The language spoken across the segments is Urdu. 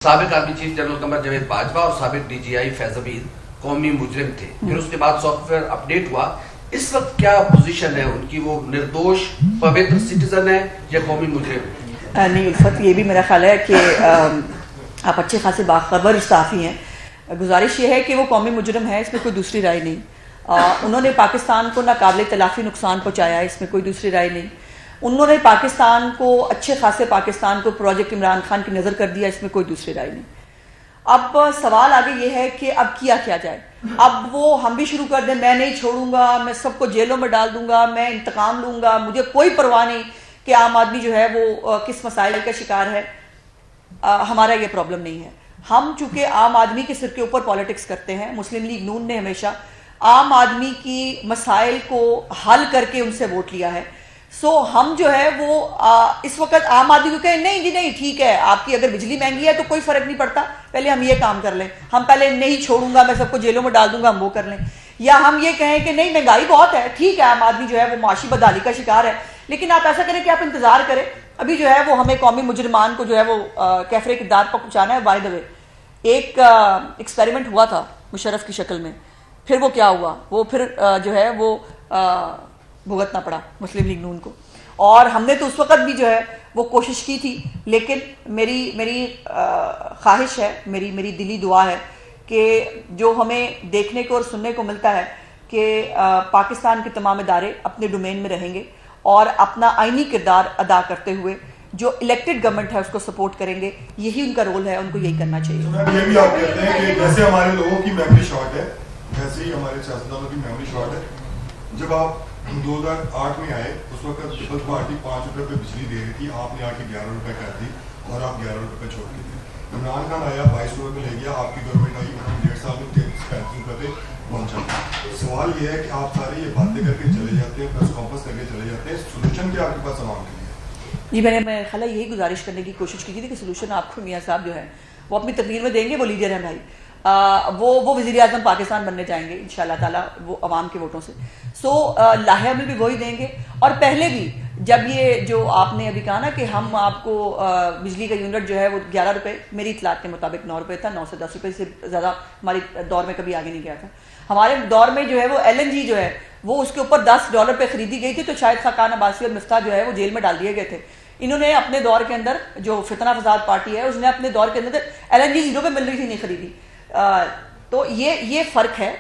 سابق army chief general Qamar Javed Bajwa اور سابق ڈی جی آئی فیض عبید قومی مجرم تھے، پھر اس کے بعد سافٹ ویئر اپڈیٹ ہوا. اس وقت کیا پوزیشن ہے ان کی؟ وہ نردوش پوتر سٹیزن ہے یا قومی مجرم ہے؟ نہیں الفت، یہ بھی میرا خیال ہے کہ آپ اچھے خاصے باخبر صحافی ہیں. گزارش یہ ہے کہ وہ قومی مجرم ہے، اس میں کوئی دوسری رائے نہیں. انہوں نے پاکستان کو ناقابل تلافی نقصان پہنچایا، اس میں کوئی دوسری رائے نہیں. انہوں نے پاکستان کو اچھے خاصے پاکستان کو پروجیکٹ عمران خان کی نظر کر دیا، اس میں کوئی دوسری رائے نہیں. اب سوال آگے یہ ہے کہ اب کیا جائے. اب وہ ہم بھی شروع کر دیں میں نہیں چھوڑوں گا، میں سب کو جیلوں میں ڈال دوں گا، میں انتقام لوں گا، مجھے کوئی پرواہ نہیں کہ عام آدمی جو ہے وہ کس مسائل کا شکار ہے. ہمارا یہ پرابلم نہیں ہے. ہم چونکہ عام آدمی کے سر کے اوپر پالیٹکس کرتے ہیں. مسلم لیگ نون نے ہمیشہ عام آدمی کی مسائل کو حل کر کے ان سے ووٹ لیا ہے. سو ہم جو ہے وہ اس وقت عام آدمی کو کہیں نہیں جی نہیں ٹھیک ہے، آپ کی اگر بجلی مہنگی ہے تو کوئی فرق نہیں پڑتا، پہلے ہم یہ کام کر لیں، ہم پہلے نہیں چھوڑوں گا میں سب کو جیلوں میں ڈال دوں گا، ہم وہ کر لیں. یا ہم یہ کہیں کہ نہیں مہنگائی بہت ہے، ٹھیک ہے عام آدمی جو ہے وہ معاشی بدحالی کا شکار ہے، لیکن آپ ایسا کریں کہ آپ انتظار کریں. ابھی جو ہے وہ ہمیں قومی مجرمان کو جو ہے وہ کیفر اقتدار پر پہنچانا ہے. بائی دا وے ایک ایکسپیریمنٹ ہوا تھا مشرف کی شکل میں، پھر وہ کیا ہوا، وہ پھر جو ہے وہ بھگتنا پڑا مسلم لیگ نون کو. اور ہم نے تو اس وقت بھی جو ہے وہ کوشش کی تھی، لیکن میری خواہش ہے، میری دلی دعا ہے کہ جو ہمیں دیکھنے کو اور سننے کو ملتا ہے کہ پاکستان کے تمام ادارے اپنے ڈومین میں رہیں گے اور اپنا آئینی کردار ادا کرتے ہوئے جو الیکٹڈ گورنمنٹ ہے اس کو سپورٹ کریں گے. یہی ان کا رول ہے، ان کو یہی کرنا چاہیے. یہ بھی آپ کہتے ہیں کہ جیسے ہمارے لوگوں کی میموری شارٹ ہے ویسے ہی ہمارے سیاستدانوں کی میموری شارٹ ہے. جب آپ 2008 میں آئے اس وقت پیپلز پارٹی 5 روپے پہ بجلی دے رہی تھی، آپ نے آ کے 11 روپے کر دی اور آپ 11 روپے چھوڑ کے تھے. عمران خان آیا 22 روپے پہ لے گیا، آپ کی گورنمنٹ آئی 1.5 سال میں 33-35 روپے پہ پہنچا. سوال یہ ہے کہ آپ سارے یہ باتیں کر کے چلے جاتے ہیں، پریس کانفرنس کر کے چلے جاتے ہیں، سولوشن کیا آپ کے پاس عوام کے لیے؟ جی میں نے خلا یہی گزارش کرنے کی کوشش کی تھی کہ سولوشن آپ کو میاں صاحب جو ہے وہ اپنی تقریر میں دیں گے. وہ لیڈر ہیں بھائی، وہ وزیر اعظم پاکستان بننے جائیں گے انشاءاللہ تعالیٰ وہ عوام کے ووٹوں سے. سو لاہے عمل بھی وہی دیں گے. اور پہلے بھی جب یہ جو آپ نے ابھی کہا نا کہ ہم آپ کو بجلی کا یونٹ جو ہے وہ 11 روپے، میری اطلاعات کے مطابق 9 روپے تھا، 9 سے 10 روپے سے زیادہ ہماری دور میں کبھی آگے نہیں گیا تھا. ہمارے دور میں جو ہے وہ LNG جو ہے وہ اس کے اوپر $10 پہ خریدی گئی تھی، تو شاید خاقان عباسی اور مفتاح جو ہے وہ جیل میں ڈال دیے گئے تھے. انہوں نے اپنے دور کے اندر جو فتنہ فساد پارٹی ہے اس نے اپنے دور کے اندر LNG 0 پہ مل رہی تھی نہیں خریدی. تو یہ فرق ہے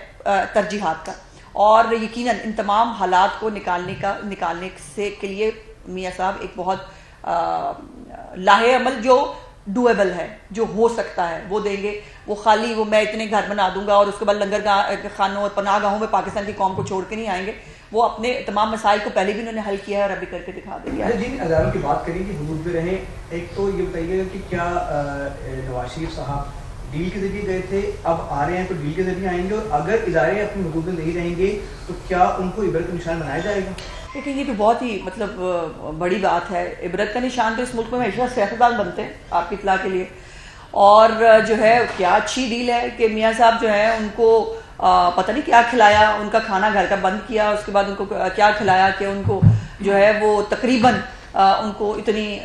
ترجیحات کا. اور یقیناً ان تمام حالات کو نکالنے سے کے لیے میاں صاحب ایک بہت لاہے عمل جو ڈویبل ہے، جو ہو سکتا ہے وہ دیں گے. وہ خالی وہ میں اتنے گھر بنا دوں گا اور اس کے بعد لنگر خانوں اور پناہ گاہوں میں پاکستان کی قوم کو چھوڑ کے نہیں آئیں گے. وہ اپنے تمام مسائل کو پہلے بھی انہوں نے حل کیا ہے اور ابھی کر کے دکھا دیں گے. جن اداروں کی بات کریں کہ حدود پہ رہیں، ایک تو یہ بتائیے کہ کیا نواز شریف صاحب ڈیل کے ذریعے گئے تھے، اب آ رہے ہیں تو ڈیل کے ذریعے آئیں گے، اور اگر ادارے اپنی حدود میں نہیں رہیں گے تو کیا ان کو عبرت کا نشان بنایا جائے گا؟ لیکن یہ تو بہت ہی بڑی بات ہے. عبرت کا نشان تو اس ملک میں ہمیشہ سیاستدان بنتے ہیں آپ کی اطلاع کے لیے. اور جو ہے کیا اچھی ڈیل ہے کہ میاں صاحب جو ہے ان کو پتہ نہیں کیا کھلایا، ان کا کھانا گھر کا بند کیا، اس کے بعد ان کو کیا کھلایا کہ ان کو جو ہے وہ تقریباً ان کو اتنی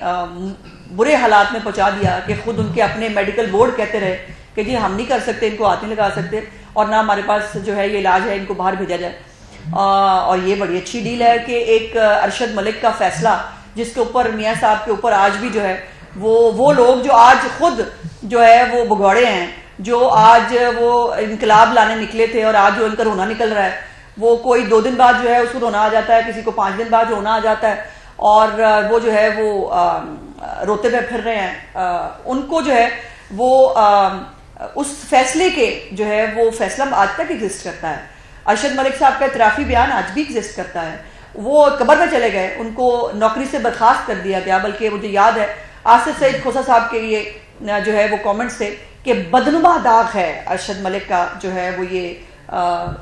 برے حالات میں پہنچا دیا کہ خود ان کے اپنے میڈیکل بورڈ کہتے رہے کہ جی ہم نہیں کر سکتے، ان کو ہاتھ نہیں لگا سکتے اور نہ ہمارے پاس جو ہے یہ علاج ہے، ان کو باہر بھیجا جائے. اور یہ بڑی اچھی ڈیل ہے کہ ایک ارشد ملک کا فیصلہ جس کے اوپر میاں صاحب کے اوپر آج بھی جو ہے وہ لوگ جو آج خود جو ہے وہ بگوڑے ہیں، جو آج وہ انقلاب لانے نکلے تھے اور آج جو ان کا رونا نکل رہا ہے، وہ کوئی 2 دن بعد جو ہے اس کو رونا آ جاتا ہے، کسی کو 5 دن بعد رونا آ جاتا ہے، اور وہ جو ہے وہ روتے ہوئے پھر رہے ہیں. ان کو جو ہے وہ اس فیصلے کے جو ہے وہ فیصلہ آج تک ایگزسٹ کرتا ہے. ارشد ملک صاحب کا اعترافی بیان آج بھی ایگزسٹ کرتا ہے. وہ قبر میں چلے گئے، ان کو نوکری سے برخاست کر دیا گیا. بلکہ مجھے یاد ہے آصف سعید کھوسا صاحب کے لیے جو ہے وہ کامنٹس تھے کہ بدنما داغ ہے ارشد ملک کا جو ہے وہ یہ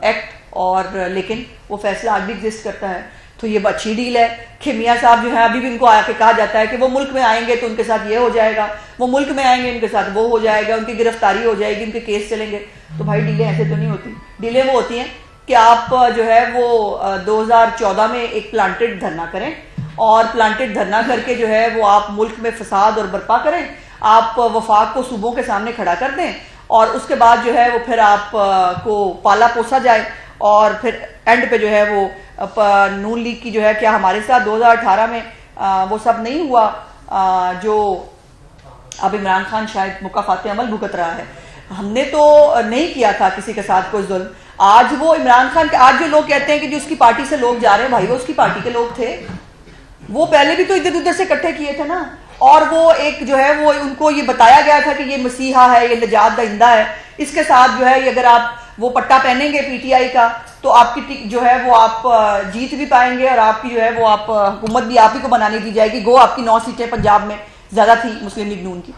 ایکٹ، اور لیکن وہ فیصلہ آج بھی ایگزسٹ کرتا ہے. تو یہ اچھی ڈیل ہے کہ میاں صاحب جو ہے ابھی بھی ان کو آ کے کہا جاتا ہے کہ وہ ملک میں آئیں گے تو ان کے ساتھ یہ ہو جائے گا، وہ ملک میں آئیں گے ان کے ساتھ وہ ہو جائے گا، ان کی گرفتاری ہو جائے گی، ان کے کیس چلیں گے. تو بھائی ڈیلیں ایسے تو نہیں ہوتی. ڈیلیں وہ ہوتی ہیں کہ آپ جو ہے وہ 2014 میں ایک پلانٹڈ دھرنا کریں اور پلانٹڈ دھرنا کر کے جو ہے وہ آپ ملک میں فساد اور برپا کریں. آپ وفاق کو صوبوں کے سامنے کھڑا کر دیں اور اس کے بعد جو ہے وہ پھر آپ کو پالا پوسا جائے اور پھر اینڈ پہ جو ہے وہ نون لیگ کی جو ہے کیا ہمارے ساتھ 2018 میں وہ سب نہیں ہوا جو اب عمران خان شاید مکافات عمل بھگت رہا ہے. ہم نے تو نہیں کیا تھا کسی کے ساتھ کوئی ظلم. آج وہ عمران خان کے آج جو لوگ کہتے ہیں کہ جو اس کی پارٹی سے لوگ جا رہے ہیں بھائی وہ اس کی پارٹی کے لوگ تھے, وہ پہلے بھی تو ادھر ادھر سے اکٹھے کیے تھے نا. اور وہ ایک جو ہے وہ ان کو یہ بتایا گیا تھا کہ یہ مسیحا ہے, یہ نجات دہندہ ہے, اس کے ساتھ جو ہے یہ اگر آپ وہ پٹا پہنیں گے پی ٹی آئی کا تو آپ کی جو ہے وہ آپ جیت بھی پائیں گے اور آپ کی جو ہے وہ آپ حکومت بھی آپ ہی کو بنانے دی جائے گی. گو آپ کی 9 سیٹیں پنجاب میں زیادہ تھی مسلم لیگ نون کی.